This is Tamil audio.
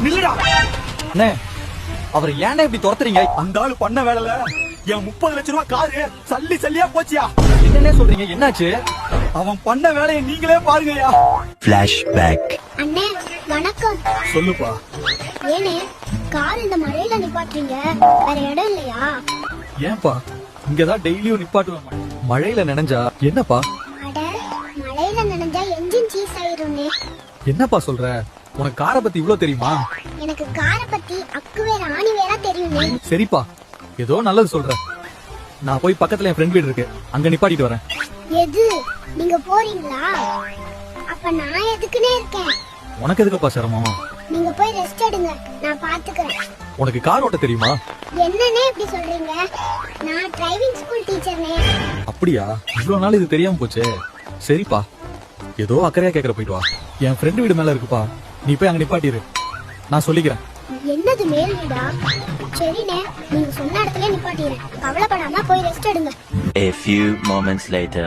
நில்லுடா அண்ணே அவர் ஏன்டா இப்படி துரத்துறீங்க? அந்த ஆளு பண்ண வேலைல என் 30 லட்சம் ரூபாய் காரு சல்லி சல்லியா போச்சியா. என்னன்னே சொல்றீங்க? என்னாச்சு? அவன் பண்ண வேலையை நீங்களே பாருங்கய்யா. பிளாஷ்பேக். அண்ணே வணக்கம். சொல்லுப்பா. ஏனே கார் இந்த மழையில நிப்பாட்டுறீங்க? வேற இடம் இல்லையா? ஏன்பா இங்கதான் டெய்லியும் நிப்பாட்டுவேன். மழையில நனைஞ்சா என்னப்பா? அட மழையில நனைஞ்சா என்ஜின் சீஸ் ஆயிரும்னே. என்னப்பா சொல்ற? உனக்கு காரை பத்தி இவ்ளோ தெரியுமா? எனக்கு காரை பத்தி அக்கு வேற ஆணி வேற தெரியும்னே. சரிப்பா, ஏதோ நல்லது சொல்ற. நான் போய் பக்கத்துல என் ஃப்ரெண்ட் வீடு இருக்கு, அங்க நிப்பாட்டிட்டு வரேன். எது? நீங்க போறீங்களா? அப்ப நான் எதுக்குனே இருக்கேன். உனக்கு எதுக்குப்பா சிரமம்? நீங்க போய் ரெஸ்ட் எடுங்க, நான் பாத்துக்கிறேன். உனக்கு கார் ஓட்ட தெரியுமா? என்னன்னே இப்படி சொல்றீங்க? நான் டிரைவிங் ஸ்கூல் டீச்சர்னே. அப்படியா? இவ்வளவு நாள் இது தெரியாம போச்சே. சரிப்பா, ஏதோ அக்கறையா கேக்குற, போயிட்டு வா. என் ஃப்ரெண்ட் வீடு மேல இருக்குப்பா, நீ போய் அங்க நிப்பாட்டிரு, நான் சொல்லிக்கிறேன். என்னது மேல் வீடா? சரிண்ணே, நீங்க சொன்ன இடத்துல நிப்பாட்டிடுறேன். கவலைப்படாம போய் ரெஸ்ட் எடுங்க. A few moments later.